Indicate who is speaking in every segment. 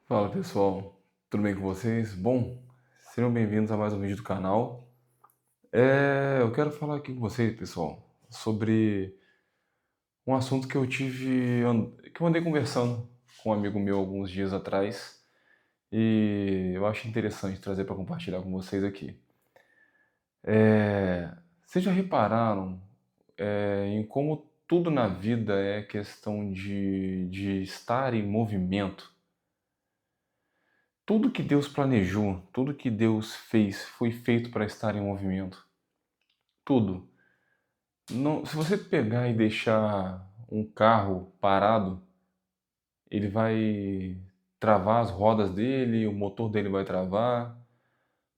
Speaker 1: Fala pessoal, tudo bem com vocês? Bom, sejam bem-vindos a mais um vídeo do canal. Eu quero falar aqui com vocês, pessoal, sobre um assunto que que eu andei conversando com um amigo meu alguns dias atrás e eu acho interessante trazer para compartilhar com vocês aqui. Vocês já repararam, em como tudo na vida é questão de estar em movimento? Tudo que Deus planejou, tudo que Deus fez, foi feito para estar em movimento. Tudo. Não, se você pegar e deixar um carro parado, ele vai travar as rodas dele, o motor dele vai travar,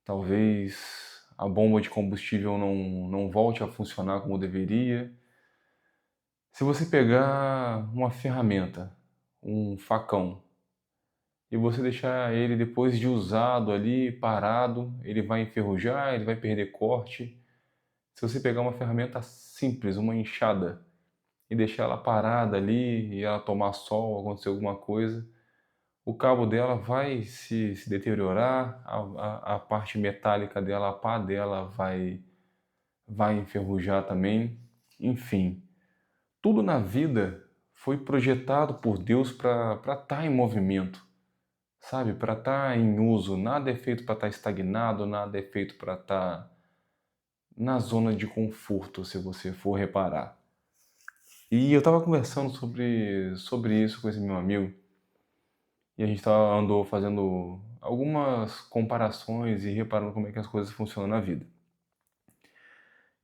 Speaker 1: talvez a bomba de combustível não volte a funcionar como deveria. Se você pegar uma ferramenta, um facão, e você deixar ele depois de usado ali, parado, ele vai enferrujar, ele vai perder corte. Se você pegar uma ferramenta simples, uma enxada, e deixar ela parada ali e ela tomar sol, acontecer alguma coisa, o cabo dela vai se deteriorar, a parte metálica dela, a pá dela vai enferrujar também. Enfim, tudo na vida foi projetado por Deus para estar em movimento, sabe? Para estar em uso. Nada é feito para estar estagnado, nada é feito para estar na zona de conforto, se você for reparar. E eu estava conversando sobre isso com esse meu amigo, e a gente andou fazendo algumas comparações e reparando como é que as coisas funcionam na vida.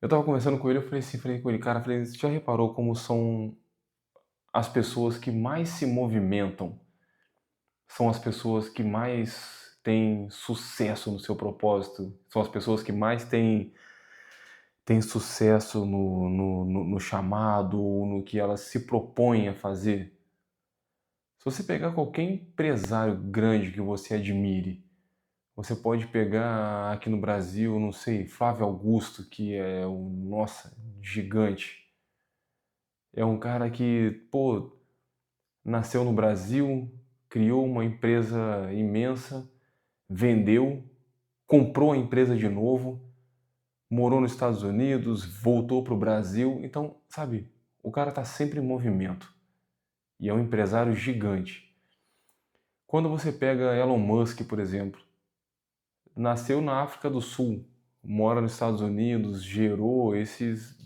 Speaker 1: Eu estava conversando com ele, falei com ele, cara, você já reparou como são as pessoas que mais se movimentam? São as pessoas que mais têm sucesso no seu propósito? São as pessoas que mais têm sucesso no chamado, no que elas se propõem a fazer? Se você pegar qualquer empresário grande que você admire, você pode pegar aqui no Brasil, não sei, Flávio Augusto, que é nossa, gigante. É um cara que, pô, nasceu no Brasil, criou uma empresa imensa, vendeu, comprou a empresa de novo, morou nos Estados Unidos, voltou para o Brasil. Então, sabe, o cara está sempre em movimento e é um empresário gigante. Quando você pega Elon Musk, por exemplo, nasceu na África do Sul, mora nos Estados Unidos, gerou esses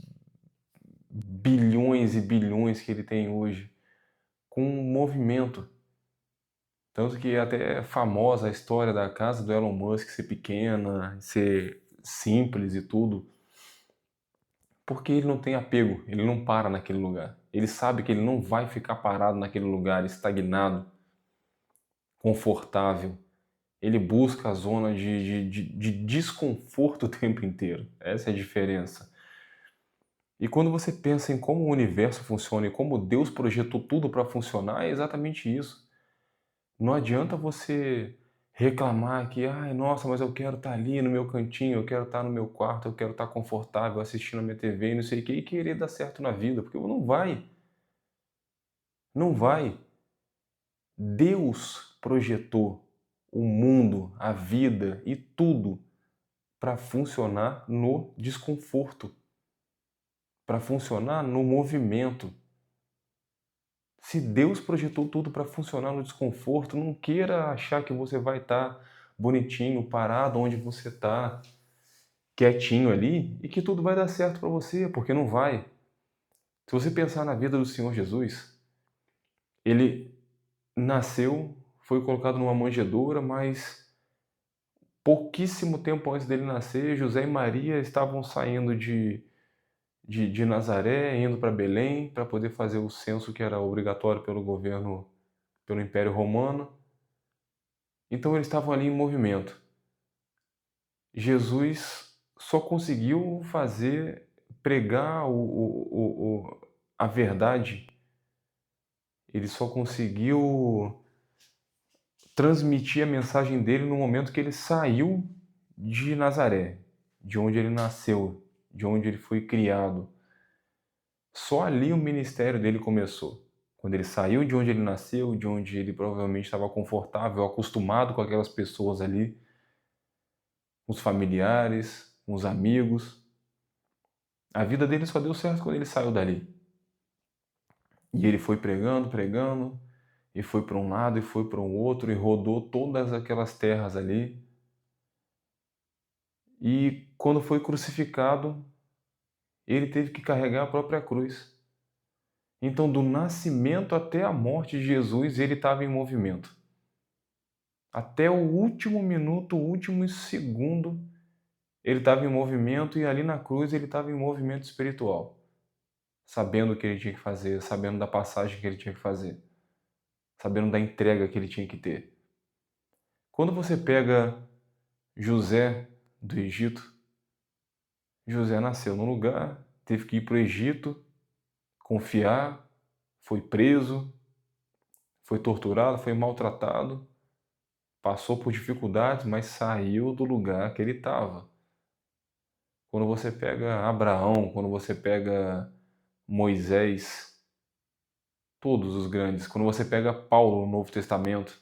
Speaker 1: bilhões e bilhões que ele tem hoje, com um movimento. Tanto que até é famosa a história da casa do Elon Musk ser pequena, ser simples e tudo, porque ele não tem apego, ele não para naquele lugar. Ele sabe que ele não vai ficar parado naquele lugar, estagnado, confortável. Ele busca a zona de desconforto o tempo inteiro. Essa é a diferença. E quando você pensa em como o universo funciona e como Deus projetou tudo para funcionar, é exatamente isso. Não adianta você reclamar que, ai, nossa, mas eu quero estar ali no meu cantinho, eu quero estar no meu quarto, eu quero estar confortável assistindo a minha TV e não sei o quê, e querer dar certo na vida, porque não vai. Não vai. Deus projetou o mundo, a vida e tudo para funcionar no desconforto, para funcionar no movimento. Se Deus projetou tudo para funcionar no desconforto, não queira achar que você vai estar bonitinho, parado onde você está, quietinho ali, e que tudo vai dar certo para você, porque não vai. Se você pensar na vida do Senhor Jesus, ele nasceu, foi colocado numa manjedoura, mas pouquíssimo tempo antes dele nascer, José e Maria estavam saindo de Nazaré, indo para Belém, para poder fazer o censo que era obrigatório pelo governo, pelo Império Romano. Então eles estavam ali em movimento. Jesus só conseguiu pregar a verdade, ele só conseguiu transmitir a mensagem dele no momento que ele saiu de Nazaré, de onde ele nasceu, de onde ele foi criado. Só ali o ministério dele começou. Quando ele saiu de onde ele nasceu, de onde ele provavelmente estava confortável, acostumado com aquelas pessoas ali, com os familiares, com os amigos. A vida dele só deu certo quando ele saiu dali. E ele foi pregando, pregando, e foi para um lado e foi para um outro, e rodou todas aquelas terras ali. E quando foi crucificado, ele teve que carregar a própria cruz. Então, do nascimento até a morte de Jesus, ele estava em movimento. Até o último minuto, o último segundo, ele estava em movimento e ali na cruz ele estava em movimento espiritual, sabendo o que ele tinha que fazer, sabendo da passagem que ele tinha que fazer, sabendo da entrega que ele tinha que ter. Quando você pega José do Egito, José nasceu num lugar, teve que ir para o Egito, confiar, foi preso, foi torturado, foi maltratado, passou por dificuldades, mas saiu do lugar que ele estava. Quando você pega Abraão, quando você pega Moisés, todos os grandes, quando você pega Paulo no Novo Testamento,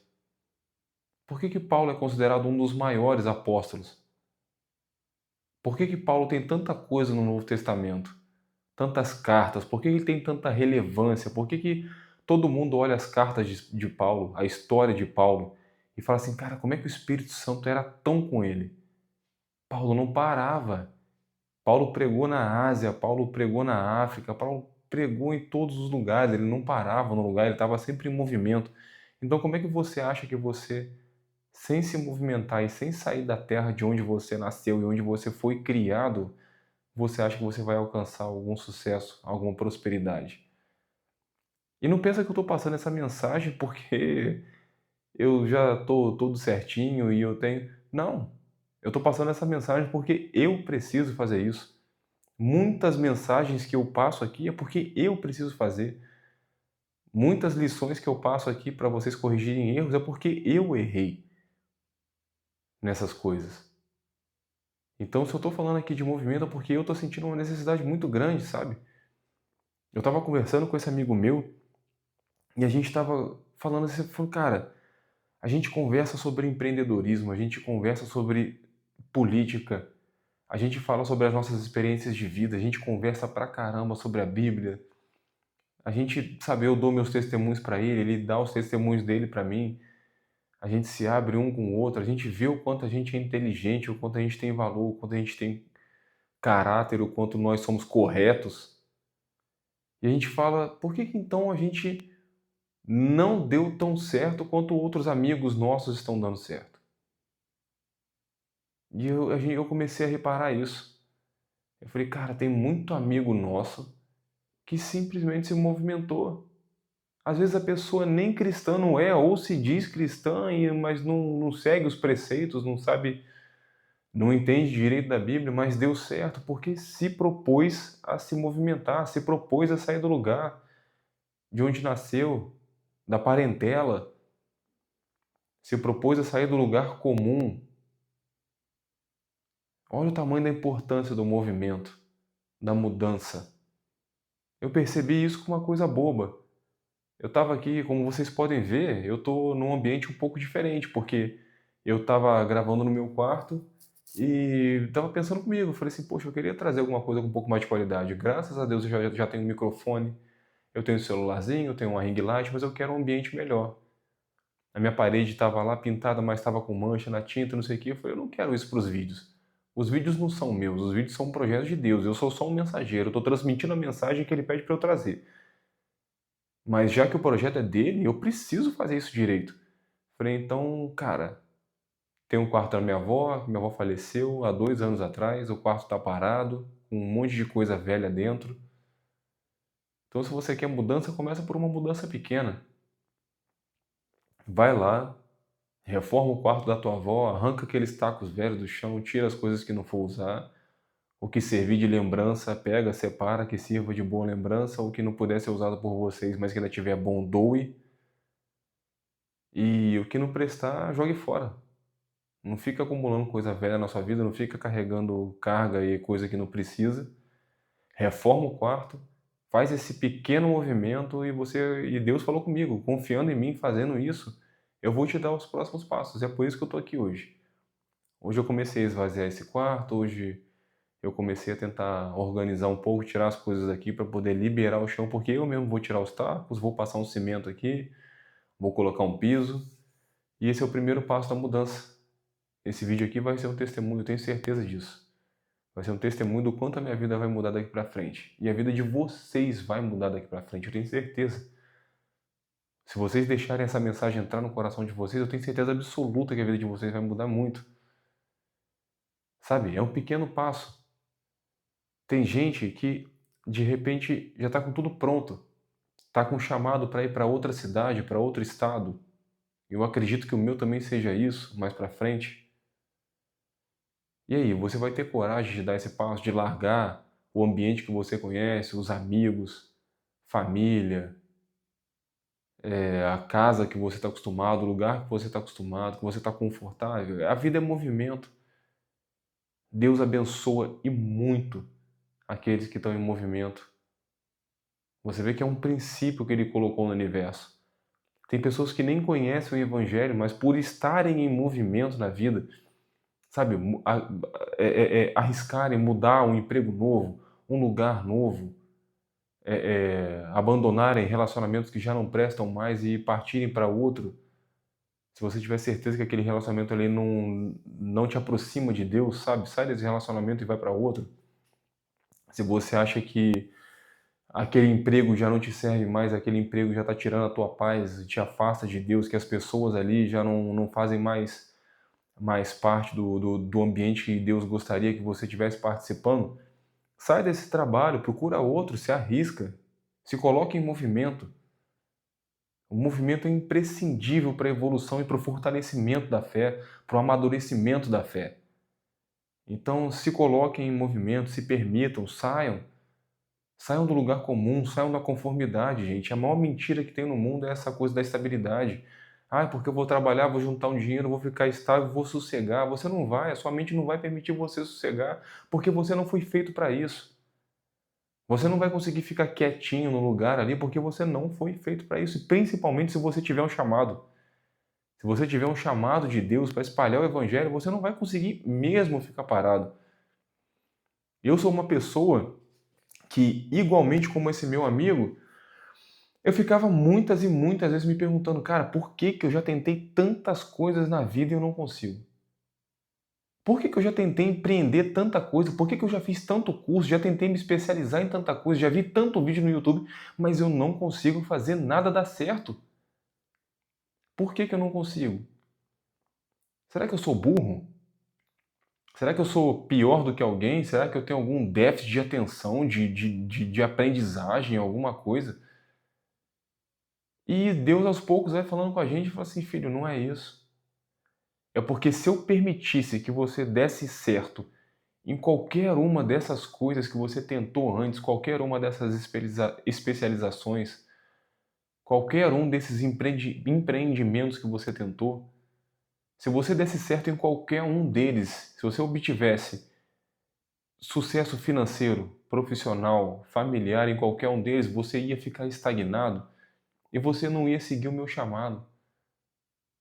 Speaker 1: por que Paulo é considerado um dos maiores apóstolos? Por que Paulo tem tanta coisa no Novo Testamento? Tantas cartas? Por que ele tem tanta relevância? Por que todo mundo olha as cartas de Paulo, a história de Paulo, e fala assim, cara, como é que o Espírito Santo era tão com ele? Paulo não parava. Paulo pregou na Ásia, Paulo pregou na África, Paulo pregou em todos os lugares, ele não parava no lugar, ele estava sempre em movimento. Então, como é que você acha que você, sem se movimentar e sem sair da terra de onde você nasceu e onde você foi criado, você acha que você vai alcançar algum sucesso, alguma prosperidade? E não pensa que eu estou passando essa mensagem porque eu já estou todo certinho e eu tenho. Não, eu estou passando essa mensagem porque eu preciso fazer isso. Muitas mensagens que eu passo aqui é porque eu preciso fazer. Muitas lições que eu passo aqui para vocês corrigirem erros é porque eu errei nessas coisas. Então, se eu estou falando aqui de movimento é porque eu estou sentindo uma necessidade muito grande, sabe? Eu estava conversando com esse amigo meu e a gente estava falando assim, falou, cara, a gente conversa sobre empreendedorismo, a gente conversa sobre política, a gente fala sobre as nossas experiências de vida, a gente conversa pra caramba sobre a Bíblia. A gente, sabe, eu dou meus testemunhos para ele, ele dá os testemunhos dele para mim. A gente se abre um com o outro, a gente vê o quanto a gente é inteligente, o quanto a gente tem valor, o quanto a gente tem caráter, o quanto nós somos corretos. E a gente fala, por que então a gente não deu tão certo quanto outros amigos nossos estão dando certo? E eu comecei a reparar isso. Eu falei, cara, tem muito amigo nosso que simplesmente se movimentou. Às vezes a pessoa nem cristã não é, ou se diz cristã, mas não segue os preceitos, não sabe, não entende direito da Bíblia, mas deu certo porque se propôs a se movimentar, se propôs a sair do lugar de onde nasceu, da parentela, se propôs a sair do lugar comum. Olha o tamanho da importância do movimento, da mudança. Eu percebi isso como uma coisa boba. Eu estava aqui, como vocês podem ver, eu estou num ambiente um pouco diferente, porque eu estava gravando no meu quarto e estava pensando comigo. Eu falei assim, poxa, eu queria trazer alguma coisa com um pouco mais de qualidade. Graças a Deus eu já tenho um microfone, eu tenho um celularzinho, eu tenho uma ring light, mas eu quero um ambiente melhor. A minha parede estava lá pintada, mas estava com mancha na tinta, não sei o quê. Eu falei, eu não quero isso para os vídeos. Os vídeos não são meus, os vídeos são um projeto de Deus. Eu sou só um mensageiro, eu estou transmitindo a mensagem que ele pede para eu trazer. Mas já que o projeto é dele, eu preciso fazer isso direito. Falei, então, cara, tem um quarto da minha avó faleceu há 2 anos atrás, o quarto está parado, com um monte de coisa velha dentro. Então, se você quer mudança, começa por uma mudança pequena. Vai lá, reforma o quarto da tua avó, arranca aqueles tacos velhos do chão, tira as coisas que não for usar, o que servir de lembrança, pega, separa, que sirva de boa lembrança, o que não puder ser usado por vocês, mas que ainda tiver bom, doe. E o que não prestar, jogue fora. Não fica acumulando coisa velha na sua vida, não fica carregando carga e coisa que não precisa. Reforma o quarto, Faz esse pequeno movimento e Deus falou comigo, confiando em mim, fazendo isso, eu vou te dar os próximos passos. É por isso que eu estou aqui hoje. Hoje eu comecei a esvaziar esse quarto, hoje eu comecei a tentar organizar um pouco, tirar as coisas daqui para poder liberar o chão, porque eu mesmo vou tirar os tacos, vou passar um cimento aqui, vou colocar um piso, e esse é o primeiro passo da mudança. Esse vídeo aqui vai ser um testemunho, eu tenho certeza disso. Vai ser um testemunho do quanto a minha vida vai mudar daqui para frente. E a vida de vocês vai mudar daqui para frente, eu tenho certeza. Se vocês deixarem essa mensagem entrar no coração de vocês, eu tenho certeza absoluta que a vida de vocês vai mudar muito. Sabe? É um pequeno passo. Tem gente que, de repente, já está com tudo pronto. Está com um chamado para ir para outra cidade, para outro estado. Eu acredito que o meu também seja isso, mais para frente. E aí, você vai ter coragem de dar esse passo, de largar o ambiente que você conhece, os amigos, família, a casa que você está acostumado, o lugar que você está acostumado, que você está confortável. A vida é movimento. Deus abençoa e muito aqueles que estão em movimento. Você vê que é um princípio que ele colocou no universo. Tem pessoas que nem conhecem o Evangelho, mas por estarem em movimento na vida, sabe, arriscarem mudar um emprego novo, um lugar novo, abandonarem relacionamentos que já não prestam mais e partirem para outro. Se você tiver certeza que aquele relacionamento ali não te aproxima de Deus, sabe, sai desse relacionamento e vai para outro. Se você acha que aquele emprego já não te serve mais, aquele emprego já está tirando a tua paz, te afasta de Deus, que as pessoas ali já não fazem mais parte do ambiente que Deus gostaria que você estivesse participando, sai desse trabalho, procura outro, se arrisca, se coloque em movimento. O movimento é imprescindível para a evolução e para o fortalecimento da fé, para o amadurecimento da fé. Então, se coloquem em movimento, se permitam, saiam. Saiam do lugar comum, saiam da conformidade, gente. A maior mentira que tem no mundo é essa coisa da estabilidade. Ah, porque eu vou trabalhar, vou juntar um dinheiro, vou ficar estável, vou sossegar. Você não vai, a sua mente não vai permitir você sossegar, porque você não foi feito para isso. Você não vai conseguir ficar quietinho no lugar ali, porque você não foi feito para isso. E principalmente se você tiver um chamado. Se você tiver um chamado de Deus para espalhar o Evangelho, você não vai conseguir mesmo ficar parado. Eu sou uma pessoa que, igualmente como esse meu amigo, eu ficava muitas e muitas vezes me perguntando, cara, por que que eu já tentei tantas coisas na vida e eu não consigo? Por que que eu já tentei empreender tanta coisa? Por que que eu já fiz tanto curso? Já tentei me especializar em tanta coisa? Já vi tanto vídeo no YouTube, mas eu não consigo fazer nada dar certo? Por que que eu não consigo? Será que eu sou burro? Será que eu sou pior do que alguém? Será que eu tenho algum déficit de atenção, de aprendizagem, alguma coisa? E Deus aos poucos vai falando com a gente e fala assim, filho, não é isso. É porque se eu permitisse que você desse certo em qualquer uma dessas coisas que você tentou antes, qualquer uma dessas especializações, qualquer um desses empreendimentos que você tentou, se você desse certo em qualquer um deles, se você obtivesse sucesso financeiro, profissional, familiar em qualquer um deles, você ia ficar estagnado e você não ia seguir o meu chamado.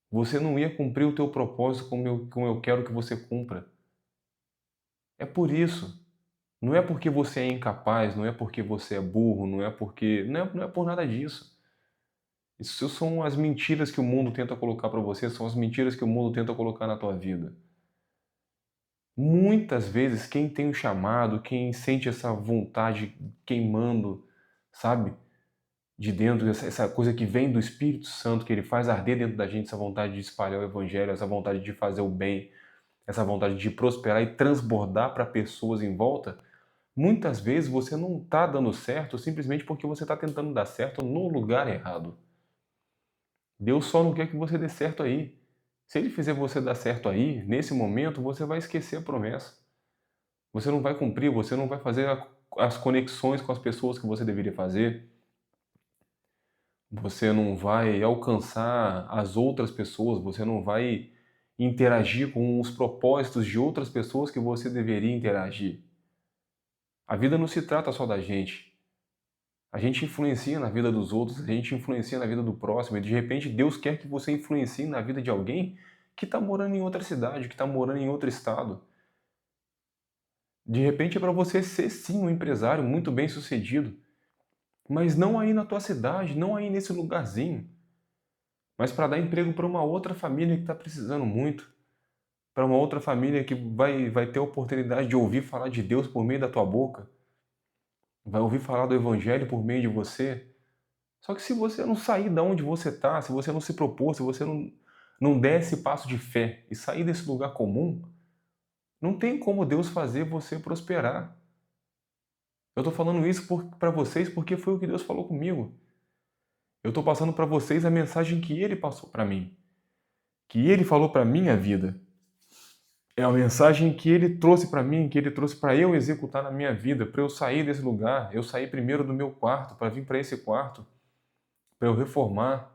Speaker 1: Você não ia cumprir o teu propósito como eu quero que você cumpra. É por isso. Não é porque você é incapaz, não é porque você é burro, não é por nada disso. Isso são as mentiras que o mundo tenta colocar para você, são as mentiras que o mundo tenta colocar na tua vida. Muitas vezes quem tem o chamado, quem sente essa vontade queimando, sabe, de dentro, essa coisa que vem do Espírito Santo, que ele faz arder dentro da gente, essa vontade de espalhar o evangelho, essa vontade de fazer o bem, essa vontade de prosperar e transbordar para pessoas em volta, muitas vezes você não está dando certo simplesmente porque você está tentando dar certo no lugar errado. Deus só não quer que você dê certo aí. Se Ele fizer você dar certo aí, nesse momento, você vai esquecer a promessa. Você não vai cumprir, você não vai fazer as conexões com as pessoas que você deveria fazer. Você não vai alcançar as outras pessoas, você não vai interagir com os propósitos de outras pessoas que você deveria interagir. A vida não se trata só da gente. A gente influencia na vida dos outros, a gente influencia na vida do próximo, e de repente Deus quer que você influencie na vida de alguém que está morando em outra cidade, que está morando em outro estado. De repente é para você ser sim um empresário muito bem sucedido, mas não aí na tua cidade, não aí nesse lugarzinho, mas para dar emprego para uma outra família que está precisando muito, para uma outra família que vai ter a oportunidade de ouvir falar de Deus por meio da tua boca, vai ouvir falar do Evangelho por meio de você. Só que se você não sair da onde você está, se você não se propor, se você não der esse passo de fé e sair desse lugar comum, não tem como Deus fazer você prosperar. Eu estou falando isso para vocês porque foi o que Deus falou comigo. Eu estou passando para vocês a mensagem que Ele passou para mim, que Ele falou para minha vida. É a mensagem que Ele trouxe para mim, que Ele trouxe para eu executar na minha vida, para eu sair desse lugar. Eu saí primeiro do meu quarto para vir para esse quarto, para eu reformar,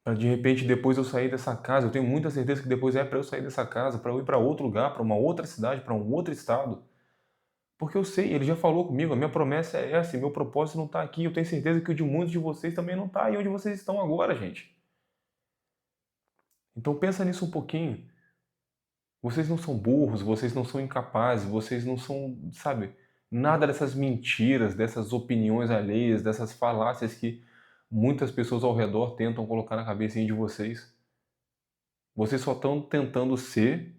Speaker 1: para de repente depois eu sair dessa casa. Eu tenho muita certeza que depois é para eu sair dessa casa, para eu ir para outro lugar, para uma outra cidade, para um outro estado. Porque eu sei, ele já falou comigo, a minha promessa é essa, e meu propósito não está aqui. Eu tenho certeza que o de muitos de vocês também não está aí onde vocês estão agora, gente. Então pensa nisso um pouquinho. Vocês não são burros, vocês não são incapazes, vocês não são, sabe, nada dessas mentiras, dessas opiniões alheias, dessas falácias que muitas pessoas ao redor tentam colocar na cabecinha de vocês. Vocês só estão tentando ser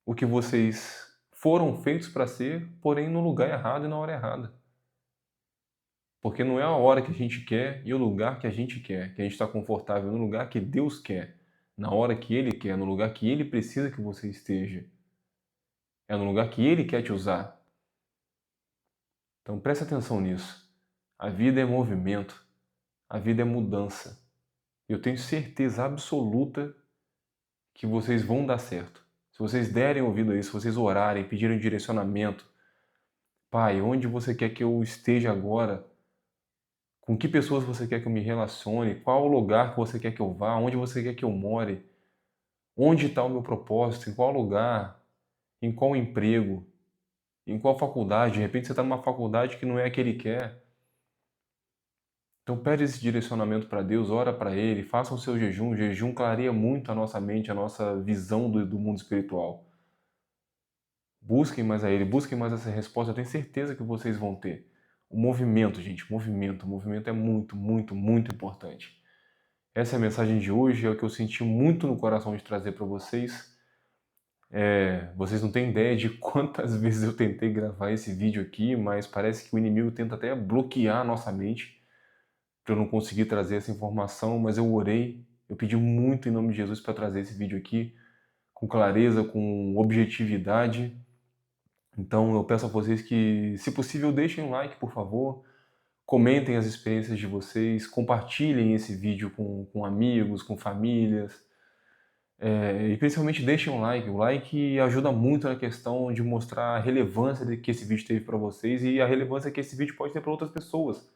Speaker 1: o que vocês foram feitos para ser, porém no lugar errado e na hora errada. Porque não é a hora que a gente quer e o lugar que a gente quer, que a gente está confortável no lugar que Deus quer, na hora que Ele quer, no lugar que Ele precisa que você esteja. É no lugar que Ele quer te usar. Então preste atenção nisso. A vida é movimento, a vida é mudança. Eu tenho certeza absoluta que vocês vão dar certo. Se vocês derem ouvido a isso, se vocês orarem, pedirem direcionamento, Pai, onde você quer que eu esteja agora? Com que pessoas você quer que eu me relacione? Qual o lugar que você quer que eu vá? Onde você quer que eu more? Onde está o meu propósito? Em qual lugar? Em qual emprego? Em qual faculdade? De repente você está numa faculdade que não é a que ele quer. Então pede esse direcionamento para Deus, ora para Ele, faça o seu jejum. O jejum clareia muito a nossa mente, a nossa visão do mundo espiritual. Busquem mais a Ele, busquem mais essa resposta. Eu tenho certeza que vocês vão ter. O movimento, gente, movimento. O movimento é muito, muito, muito importante. Essa é a mensagem de hoje, é o que eu senti muito no coração de trazer para vocês. Vocês não têm ideia de quantas vezes eu tentei gravar esse vídeo aqui, mas parece que o inimigo tenta até bloquear a nossa mente para eu não conseguir trazer essa informação, mas eu orei, eu pedi muito em nome de Jesus para trazer esse vídeo aqui com clareza, com objetividade. Então eu peço a vocês que, se possível, deixem um like, por favor, comentem as experiências de vocês, compartilhem esse vídeo com amigos, com famílias, e principalmente deixem um like. O like ajuda muito na questão de mostrar a relevância que esse vídeo teve para vocês e a relevância que esse vídeo pode ter para outras pessoas.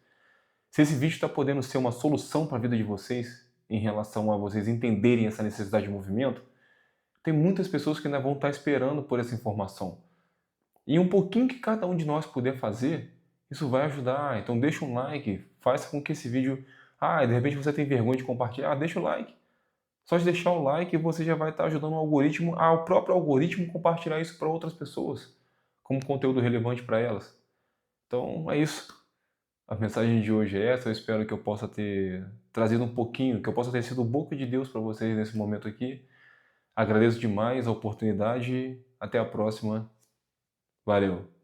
Speaker 1: Se esse vídeo está podendo ser uma solução para a vida de vocês, em relação a vocês entenderem essa necessidade de movimento, tem muitas pessoas que ainda vão estar esperando por essa informação. E um pouquinho que cada um de nós puder fazer, isso vai ajudar. Então deixa um like, faça com que esse vídeo... de repente você tem vergonha de compartilhar, deixa o like. Só de deixar o like você já vai estar ajudando o algoritmo, ao próprio algoritmo compartilhar isso para outras pessoas, como conteúdo relevante para elas. Então é isso. A mensagem de hoje é essa. Eu espero que eu possa ter trazido um pouquinho, que eu possa ter sido boca de Deus para vocês nesse momento aqui. Agradeço demais a oportunidade. Até a próxima. Valeu!